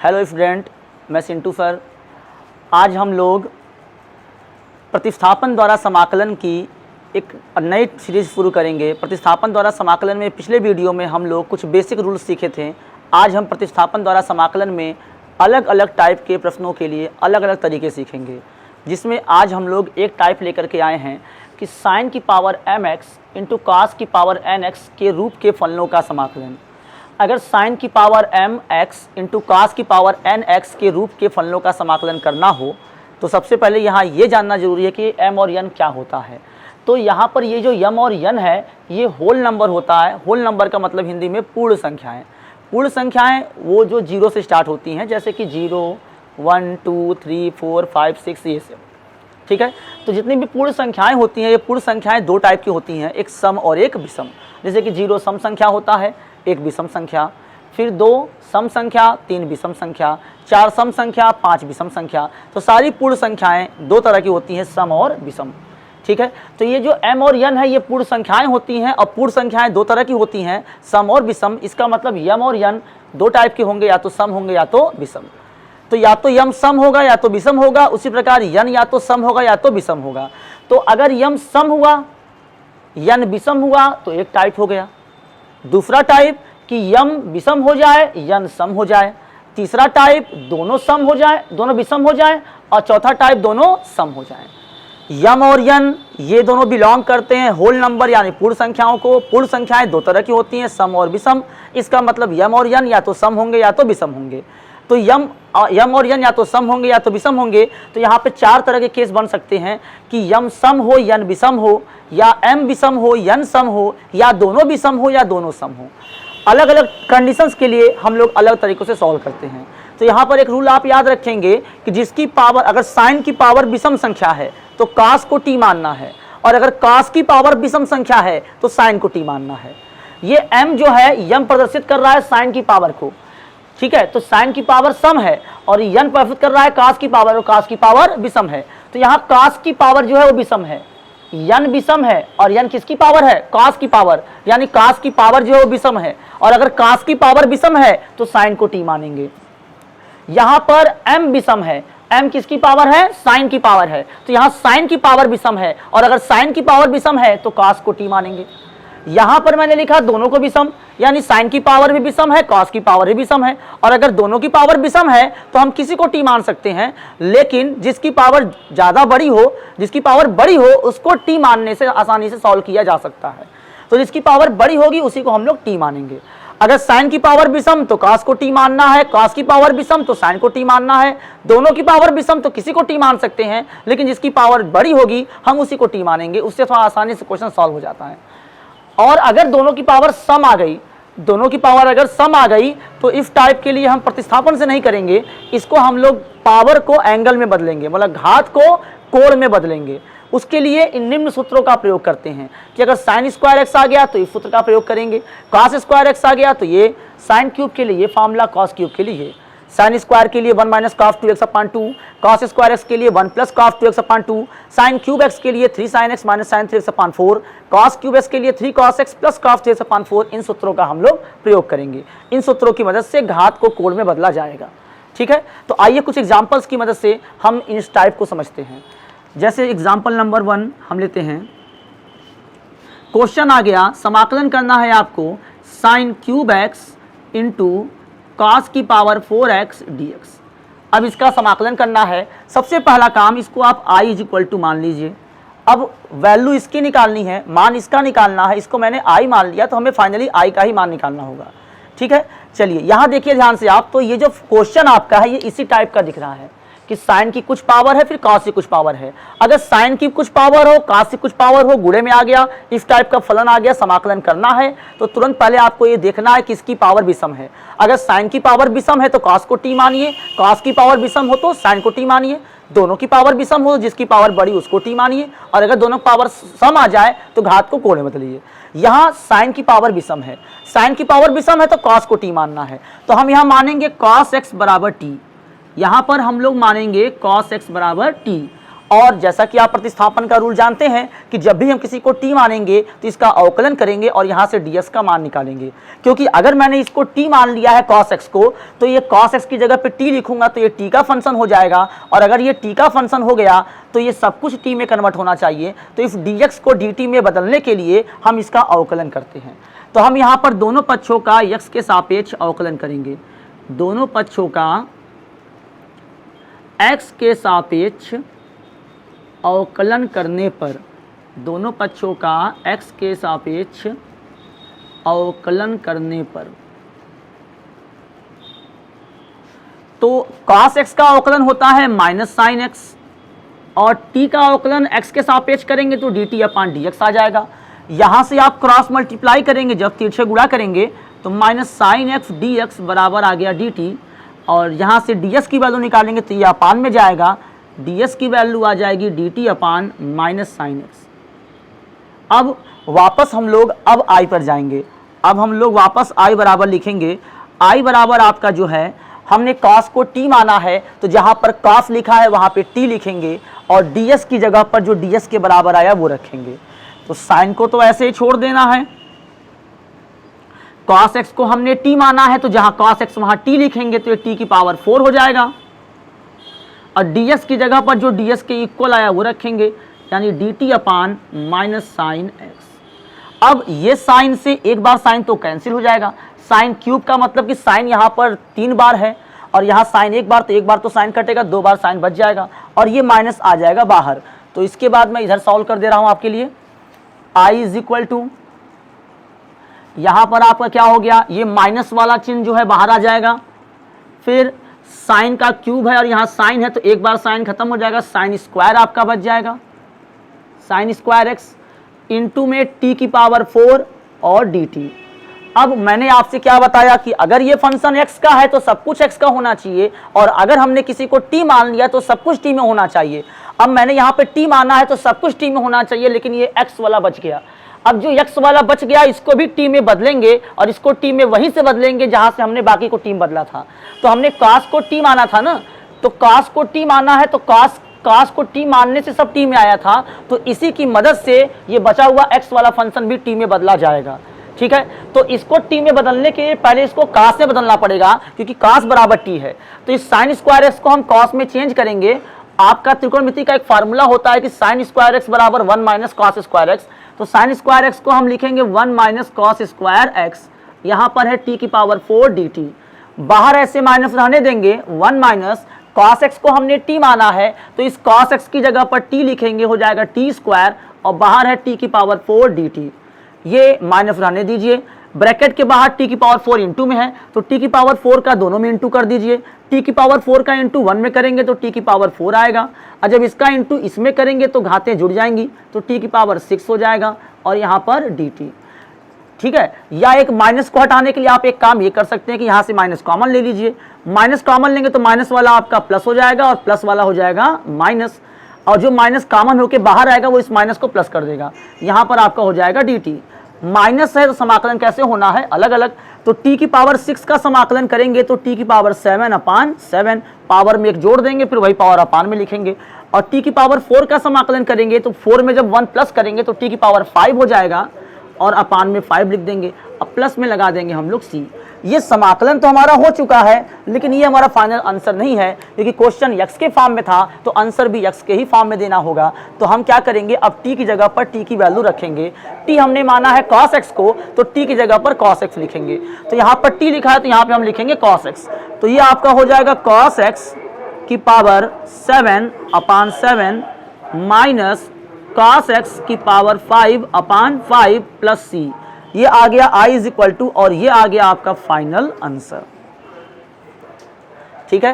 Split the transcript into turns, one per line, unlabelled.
Hello student, मैं Sintu sir. आज हम लोग प्रतिस्थापन द्वारा समाकलन की एक नई सीरीज़ शुरू करेंगे। प्रतिस्थापन द्वारा समाकलन में पिछले वीडियो में हम लोग कुछ बेसिक रूल्स सीखे थे। आज हम प्रतिस्थापन द्वारा समाकलन में अलग अलग टाइप के प्रश्नों के लिए अलग अलग तरीके सीखेंगे, जिसमें आज हम लोग एक टाइप लेकर के आए हैं कि साइन की पावर mx इंटू कास की पावर nx के रूप के फलनों का समाकलन। अगर साइन की पावर mx इंटू कास की पावर nx के रूप के फलनों का समाकलन करना हो तो सबसे पहले यहाँ ये जानना जरूरी है कि m और n क्या होता है। तो यहाँ पर ये जो m और n है ये होल नंबर होता है। होल नंबर का मतलब हिंदी में पूर्ण संख्याएं। पूर्ण संख्याएं वो जो 0 से स्टार्ट होती हैं, जैसे कि 0, 1, 2, 3, 4, 5, 6 ये सब। ठीक है, तो जितनी भी पूर्ण संख्याएं होती हैं, ये पूर्ण संख्याएं दो टाइप की होती हैं, एक सम और एक विषम। जैसे कि 0 सम संख्या होता है, एक विषम संख्या, फिर 2 सम संख्या, 3 विषम संख्या, 4 सम संख्या, 5 विषम संख्या। तो सारी पूर्ण संख्याएं दो तरह की होती हैं, सम और विषम। ठीक है, तो ये जो m और n है ये पूर्ण संख्याएं होती हैं, और पूर्ण संख्याएं दो तरह की होती हैं, सम और विषम। इसका मतलब m और n दो टाइप के होंगे, या तो सम होंगे या तो विषम। तो या तो m सम होगा या तो विषम होगा, उसी प्रकार n या तो सम होगा या तो विषम होगा। तो अगर m सम हुआ n विषम हुआ तो एक टाइप हो गया। दूसरा टाइप कि m विषम हो जाए n सम हो जाए। तीसरा टाइप दोनों सम हो जाए, दोनों विषम हो जाए। और चौथा टाइप दोनों सम हो जाए। m और n ये दोनों बिलोंग करते हैं होल नंबर यानी पूर्ण संख्याओं को। पूर्ण संख्याएं दो तरह की होती हैं, सम और विषम। इसका मतलब m और n या तो सम होंगे या तो विषम होंगे। तो m और n या तो सम होंगे या तो विषम होंगे। तो यहाँ पे चार तरह के केस बन सकते हैं कि m सम हो n विषम हो, या m विषम हो n सम हो, या दोनों विषम हो या दोनों सम हो। अलग अलग कंडीशंस के लिए हम लोग अलग तरीकों से सॉल्व करते हैं। तो यहाँ पर एक रूल आप याद रखेंगे कि जिसकी पावर, अगर साइन की पावर विषम संख्या है तो कास को t मानना है, और अगर कास की पावर विषम संख्या है तो साइन को t मानना है। ये m जो है m प्रदर्शित कर रहा है साइन की पावर को। ठीक है, तो साइन की पावर सम है और n प्रदर्शित कर रहा है कास की पावर, और कास की पावर विषम है। तो यहाँ कास की पावर जो है वो विषम है, n विषम है, और n किसकी पावर है? कास की पावर, यानी कास की पावर जो है वो विषम है। और अगर कास की पावर विषम है तो साइन को t मानेंगे। यहाँ पर m विषम है, m किसकी पावर है? साइन की पावर है। तो यहाँ साइन की पावर विषम है, और अगर साइन की पावर विषम है तो कास को t मानेंगे। यहाँ पर मैंने लिखा दोनों को विषम, यानी साइन की पावर भी विषम है, कॉस की पावर भी विषम है। और अगर दोनों की पावर विषम है तो हम किसी को t मान सकते हैं, लेकिन जिसकी पावर ज़्यादा बड़ी हो, जिसकी पावर बड़ी हो उसको t मानने से आसानी से सॉल्व किया जा सकता है। तो जिसकी पावर बड़ी होगी उसी को हम लोग t मानेंगे। अगर साइन की पावर विषम तो कास को t मानना है, कास की पावर विषम तो साइन को t मानना है। दोनों की पावर विषम तो किसी को t मान सकते हैं, लेकिन जिसकी पावर बड़ी होगी हम उसी को t मानेंगे। उससे थोड़ा आसानी से क्वेश्चन सॉल्व हो जाता है। और अगर दोनों की पावर सम आ गई, दोनों की पावर अगर सम आ गई तो इस टाइप के लिए हम प्रतिस्थापन से नहीं करेंगे, इसको हम लोग पावर को एंगल में बदलेंगे, मतलब घात को कोण में बदलेंगे। उसके लिए इन निम्न सूत्रों का प्रयोग करते हैं कि अगर साइन स्क्वायर एक्स आ गया तो इस सूत्र का प्रयोग करेंगे, कॉस स्क्वायर एक्स आ गया तो ये साइन क्यूब के लिए ये फार्मूला, कॉस क्यूब के लिए साइन स्क्वायर के लिए 1 minus cos 2x upon 2, cos square x के लिए 1 plus cos 2x upon 2, sine cube x के लिए 3 sine x minus sine 3x upon 4, cos cube x के लिए 3 cos x plus cos 3x upon 4। इन सूत्रों का हम लोग प्रयोग करेंगे। इन सूत्रों की मदद से घात को कोण में बदला जाएगा। ठीक है, तो आइए कुछ एग्जाम्पल्स की मदद से हम इस टाइप को समझते हैं। जैसे एग्जाम्पल नंबर 1 हम लेते हैं। क्वेश्चन आ गया, समाकलन करना है आपको sign cube x into cos की पावर 4x dx। अब इसका समाकलन करना है। सबसे पहला काम, इसको आप i इज इक्वल टू मान लीजिए। अब वैल्यू इसकी निकालनी है, मान इसका निकालना है। इसको मैंने i मान लिया तो हमें फाइनली i का ही मान निकालना होगा। ठीक है, चलिए यहाँ देखिए ध्यान से आप। तो ये जो क्वेश्चन आपका है ये इसी टाइप का दिख रहा है कि साइन की कुछ पावर है, फिर कॉस की कुछ पावर है। अगर साइन की कुछ पावर हो, कॉस की कुछ पावर हो, गुणे में आ गया, इस टाइप का फलन आ गया, समाकलन करना है तो तुरंत पहले आपको ये देखना है किसकी पावर विषम है। अगर साइन की पावर विषम है तो कॉस को t मानिए, कॉस की पावर विषम हो तो साइन को t मानिए। दोनों की पावर विषम हो, जिसकी पावर बड़ी उसको t मानिए। और अगर दोनों पावर सम आ जाए तो घात को कोण में बदलिए। यहाँ साइन की पावर विषम है, साइन की पावर विषम है तो कॉस को t मानना है। तो हम यहाँ मानेंगे कॉस x बराबर t। यहाँ पर हम लोग मानेंगे cos x बराबर t। और जैसा कि आप प्रतिस्थापन का रूल जानते हैं कि जब भी हम किसी को t मानेंगे तो इसका अवकलन करेंगे और यहाँ से ds का मान निकालेंगे, क्योंकि अगर मैंने इसको t मान लिया है cos x को, तो ये cos x की जगह पे t लिखूंगा तो ये t का फंक्शन हो जाएगा, और अगर ये t का फंक्शन हो गया तो ये सब कुछ t में कन्वर्ट होना चाहिए। तो इस dx को dt में बदलने के लिए हम इसका अवकलन करते हैं। तो हम यहाँ पर दोनों पक्षों का x के सापेक्ष अवकलन करेंगे। दोनों पक्षों का x के सापेक्ष अवकलन करने पर, दोनों पक्षों का x के सापेक्ष अवकलन करने पर, तो cos x का अवकलन होता है माइनस साइन x, और t का अवकलन x के सापेक्ष करेंगे तो dt अपान dx आ जाएगा। यहाँ से आप क्रॉस मल्टीप्लाई करेंगे, जब तिरछे गुणा करेंगे तो माइनस साइन x dx बराबर आ गया dt, और यहाँ से ds की वैल्यू निकालेंगे तो ये अपान में जाएगा, ds की वैल्यू आ जाएगी dt upon minus sine x। अब वापस हम लोग अब i पर जाएंगे। अब हम लोग वापस i बराबर लिखेंगे। i बराबर आपका जो है, हमने cos को t माना है तो जहाँ पर cos लिखा है वहाँ पे t लिखेंगे, और ds की जगह पर जो ds के बराबर आया वो रखेंगे। तो साइन को तो ऐसे ही छोड़ देना है। cos x को हमने t माना है तो जहाँ cos x वहाँ t लिखेंगे तो ये t की पावर 4 हो जाएगा, और ds की जगह पर जो ds के इक्वल आया वो रखेंगे, यानी dt upon minus sine x। अब ये साइन से एक बार साइन तो कैंसिल हो जाएगा, साइन क्यूब का मतलब कि साइन यहाँ पर 3 बार है और यहाँ साइन एक बार तो साइन कटेगा, 2 बार साइन बच जाएगा और ये माइनस आ जाएगा बाहर। तो इसके बाद मैं इधर सॉल्व कर दे रहा हूँ आपके लिए। i इज इक्वल टू, यहाँ पर आपका क्या हो गया, ये माइनस वाला चिन्ह जो है बाहर आ जाएगा, फिर साइन का क्यूब है और यहाँ साइन है तो एक बार साइन खत्म हो जाएगा, साइन स्क्वायर आपका बच जाएगा, साइन स्क्वायर एक्स इंटू में t की पावर 4 और dt। अब मैंने आपसे क्या बताया कि अगर ये फंक्शन x का है तो सब कुछ x का होना चाहिए, और अगर हमने किसी को t मान लिया तो सब कुछ t में होना चाहिए। अब मैंने यहाँ पे t माना है तो सब कुछ t में होना चाहिए, लेकिन ये x वाला बच गया। अब जो x वाला बच गया इसको भी t में बदलेंगे, और इसको t में वहीं से बदलेंगे जहां से हमने बाकी को t बदला था। तो हमने cos को t माना था ना, तो cos को t माना है तो cos को t मानने से सब t में आया था, तो इसी की मदद से ये बचा हुआ x वाला फंक्शन भी t में बदला जाएगा। ठीक है, तो इसको t में बदलने के लिए पहले इसको cos में बदलना पड़ेगा, क्योंकि cos बराबर t है। तो इस साइन स्क्वायर एक्स को हम cos में चेंज करेंगे। आपका त्रिकोणमिति का एक फार्मूला होता है कि साइन स्क्वायर एक्स बराबर 1 माइनस कॉस स्क्वायर एक्स। तो साइन स्क्वायर एक्स को हम लिखेंगे 1 माइनस कॉस स्क्वायर एक्स, यहाँ पर है t की पावर 4 dt, बाहर ऐसे माइनस रहने देंगे। 1 माइनस कॉस एक्स को हमने t माना है तो इस कॉस एक्स की जगह पर t लिखेंगे, हो जाएगा t स्क्वायर, और बाहर है t की पावर 4 dt। ये माइनस रहने दीजिए, ब्रैकेट के बाहर t की पावर 4 इंटू में है तो t की पावर 4 का दोनों में इंटू कर दीजिए। t की पावर 4 का इंटू 1 में करेंगे तो t की पावर 4 आएगा, और जब इसका इंटू इसमें करेंगे तो घातें जुड़ जाएंगी तो t की पावर 6 हो जाएगा, और यहाँ पर dt। ठीक है, या एक माइनस को हटाने के लिए आप एक काम ये कर सकते हैं कि यहाँ से माइनस कॉमन ले लीजिए। माइनस कॉमन लेंगे तो माइनस वाला आपका प्लस हो जाएगा और प्लस वाला हो जाएगा माइनस, और जो माइनस कॉमन होकर बाहर आएगा वो इस माइनस को प्लस कर देगा। यहाँ पर आपका हो जाएगा dt। माइनस है तो समाकलन कैसे होना है, अलग अलग। तो t की पावर 6 का समाकलन करेंगे तो t की पावर 7 अपान 7, पावर में एक जोड़ देंगे फिर वही पावर अपान में लिखेंगे। और t की पावर 4 का समाकलन करेंगे तो 4 में जब 1 प्लस करेंगे तो t की पावर 5 हो जाएगा, और अपान में 5 लिख देंगे। अब प्लस में लगा देंगे हम लोग c। ये समाकलन तो हमारा हो चुका है, लेकिन ये हमारा फाइनल आंसर नहीं है, क्योंकि क्वेश्चन x के फॉर्म में था तो आंसर भी x के ही फॉर्म में देना होगा। तो हम क्या करेंगे, अब t की जगह पर t की वैल्यू रखेंगे। t हमने माना है cos x को, तो t की जगह पर cos x लिखेंगे। तो यहाँ पर t लिखा है तो यहाँ पे हम लिखेंगे cos x। तो ये आपका हो जाएगा cos x की पावर 7 अपान 7 माइनस cos x की पावर 5 अपान 5 प्लस c। ये आ गया i इज इक्वल टू, और ये आ गया आपका फाइनल आंसर। ठीक है।